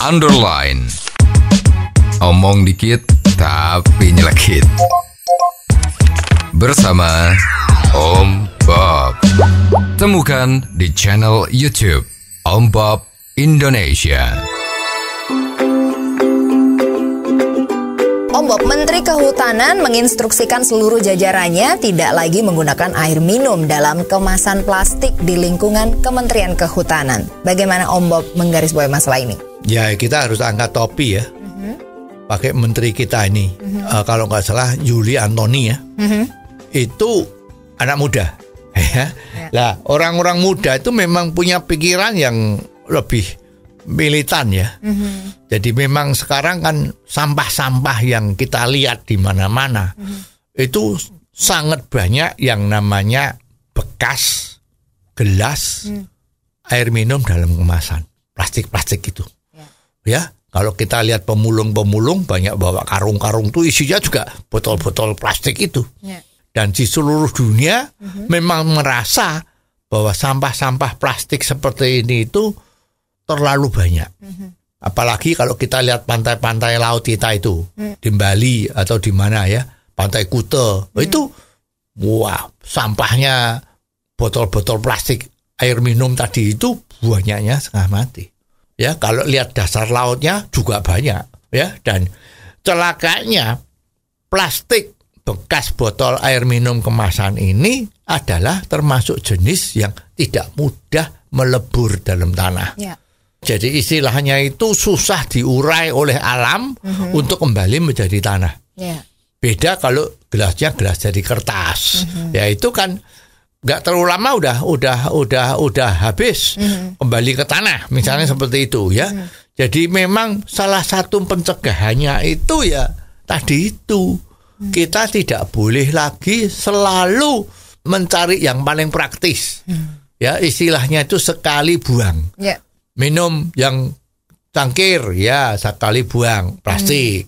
underline. Omong dikit tapi nyelekit. Bersama Om Bob. Temukan di channel YouTube Om Bob Indonesia. Om Bob, Menteri Kehutanan menginstruksikan seluruh jajarannya tidak lagi menggunakan air minum dalam kemasan plastik di lingkungan Kementerian Kehutanan. Bagaimana Om Bob menggarisbawahi masalah ini? Ya, kita harus angkat topi ya. Pakai menteri kita ini. Kalau nggak salah Yuli Antoni ya. Itu anak muda. Lah, orang-orang muda itu memang punya pikiran yang lebih militan ya. Jadi memang sekarang kan sampah-sampah yang kita lihat di mana-mana itu sangat banyak yang namanya bekas gelas air minum dalam kemasan plastik-plastik itu. Ya, kalau kita lihat pemulung-pemulung banyak bawa karung-karung tuh isinya juga botol-botol plastik itu. Dan di seluruh dunia memang merasa bahwa sampah-sampah plastik seperti ini itu terlalu banyak. Apalagi kalau kita lihat pantai-pantai laut kita itu di Bali atau di mana ya, Pantai Kuta. Itu wah, sampahnya botol-botol plastik air minum tadi itu banyaknya setengah mati. Ya, kalau lihat dasar lautnya juga banyak ya, dan celakanya plastik bekas botol air minum kemasan ini adalah termasuk jenis yang tidak mudah melebur dalam tanah. Jadi istilahnya itu susah diurai oleh alam untuk kembali menjadi tanah. Beda kalau gelasnya gelas dari kertas. Ya itu kan nggak terlalu lama udah habis kembali ke tanah, misalnya seperti itu ya. Jadi memang salah satu pencegahannya itu ya tadi itu. Kita tidak boleh lagi selalu mencari yang paling praktis. Ya, istilahnya itu sekali buang. Minum yang cangkir ya sekali buang plastik.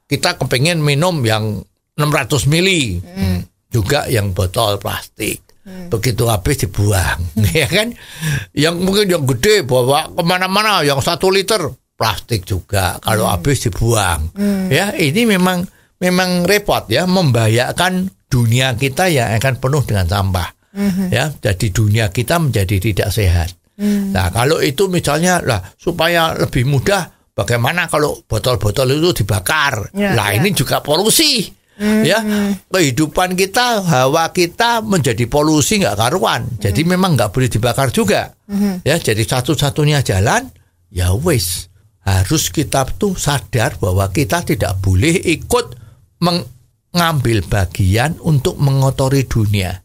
Kita kepengen minum yang 600 mili juga yang botol plastik. Begitu habis dibuang, ya kan? Yang mungkin yang gede bawa kemana-mana yang 1 liter plastik juga kalau habis dibuang. Ya, ini memang repot ya, membahayakan dunia kita yang akan penuh dengan sampah. Ya, jadi dunia kita menjadi tidak sehat. Nah, kalau itu misalnya lah supaya lebih mudah, bagaimana kalau botol-botol itu dibakar? Ini juga polusi. Ya, kehidupan kita, hawa kita menjadi polusi nggak karuan. Jadi memang nggak boleh dibakar juga. Ya, jadi satu-satunya jalan ya wis harus kita tuh sadar bahwa kita tidak boleh ikut mengambil bagian untuk mengotori dunia.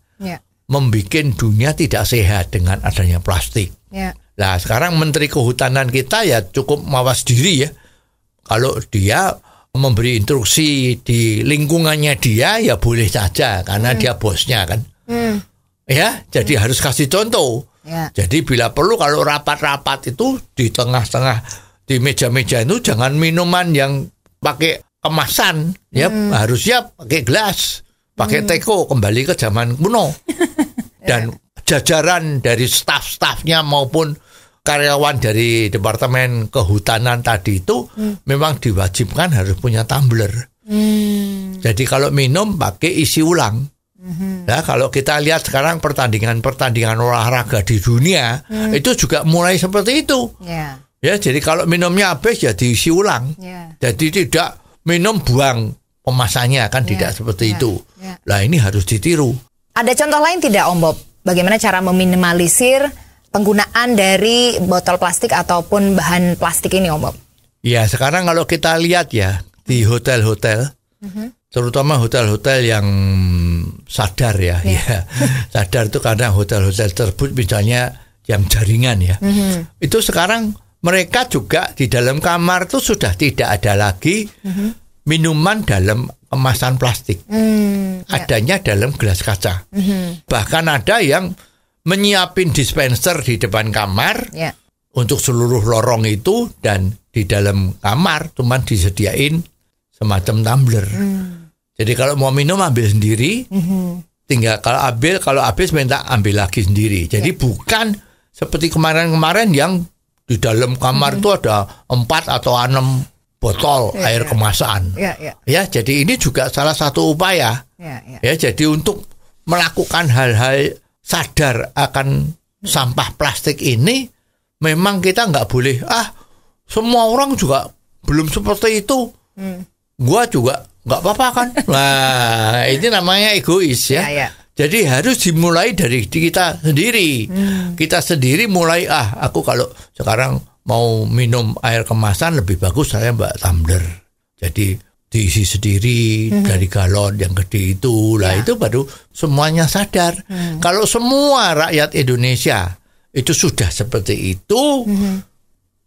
Membikin dunia tidak sehat dengan adanya plastik. Nah, sekarang Menteri Kehutanan kita ya cukup mawas diri ya. Kalau dia memberi instruksi di lingkungannya dia ya boleh saja karena dia bosnya kan. Ya, jadi harus kasih contoh. Jadi bila perlu kalau rapat-rapat itu di tengah-tengah di meja-meja itu jangan minuman yang pakai kemasan ya, harusnya pakai gelas, pakai teko, kembali ke zaman kuno. Dan jajaran dari staf-stafnya maupun karyawan dari Departemen Kehutanan tadi itu memang diwajibkan harus punya tumbler. Jadi kalau minum pakai isi ulang. Ya, kalau kita lihat sekarang pertandingan olahraga di dunia itu juga mulai seperti itu. Ya, jadi kalau minumnya habis ya diisi ulang. Jadi tidak minum buang kemasannya kan, tidak seperti itu. Nah, ini harus ditiru. Ada contoh lain tidak Om Bob? Bagaimana cara meminimalisir penggunaan dari botol plastik ataupun bahan plastik ini Om Bob? Ya, sekarang kalau kita lihat ya di hotel-hotel, terutama hotel-hotel yang sadar ya. Sadar itu karena hotel-hotel tersebut misalnya yang jaringan ya. Itu sekarang mereka juga di dalam kamar itu sudah tidak ada lagi minuman dalam kemasan plastik. Adanya dalam gelas kaca. Bahkan ada yang menyiapin dispenser di depan kamar untuk seluruh lorong itu, dan di dalam kamar cuman disediain semacam tumbler. Jadi kalau mau minum ambil sendiri, tinggal kalau habis minta ambil lagi sendiri. Jadi bukan seperti kemarin-kemarin yang di dalam kamar itu ada 4 atau 6 botol air kemasan. Ya, jadi ini juga salah satu upaya. Ya, jadi untuk melakukan hal-hal sadar akan sampah plastik ini, memang kita nggak boleh semua orang juga belum seperti itu. Gua juga nggak apa-apa kan. Nah, ini namanya egois ya. Jadi harus dimulai dari kita sendiri. Kita sendiri mulai, aku kalau sekarang mau minum air kemasan lebih bagus saya mbak tumbler. Jadi diisi sendiri dari galon yang gede itu. Lah itu baru semuanya sadar. Kalau semua rakyat Indonesia itu sudah seperti itu,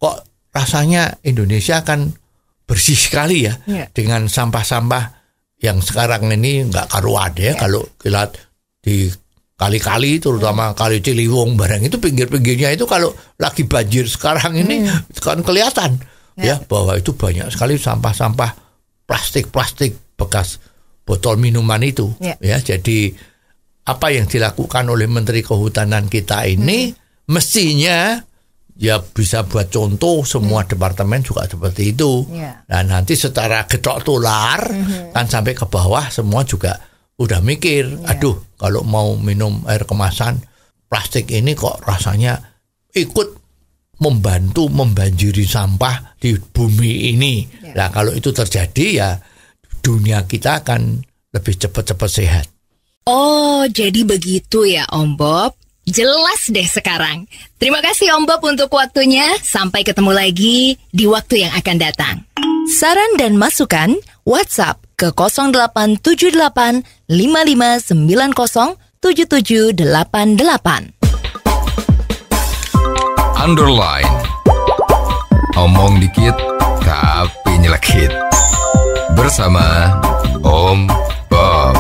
kok rasanya Indonesia akan bersih sekali ya. Dengan sampah-sampah yang sekarang ini nggak karuan ya. Kalau lihat di kali-kali, terutama kali Ciliwung barang itu pinggir-pinggirnya itu kalau lagi banjir sekarang ini kan kelihatan ya bahwa itu banyak sekali sampah-sampah plastik bekas botol minuman itu ya. Jadi apa yang dilakukan oleh Menteri Kehutanan kita ini mestinya ya bisa buat contoh, semua departemen juga seperti itu. Dan nanti secara getok tular kan sampai ke bawah semua juga udah mikir, aduh kalau mau minum air kemasan plastik ini kok rasanya ikut membantu membanjiri sampah di bumi ini. Nah kalau itu terjadi ya dunia kita akan lebih cepat-cepat sehat. Oh, jadi begitu ya Om Bob. Jelas deh sekarang. Terima kasih Om Bob untuk waktunya. Sampai ketemu lagi di waktu yang akan datang. Saran dan masukan WhatsApp ke 0878 5590 7788. Underline. Omong dikit tapi nyelekit. Bersama Om Bob.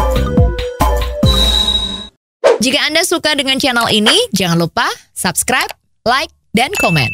Jika Anda suka dengan channel ini, jangan lupa subscribe, like, dan komen.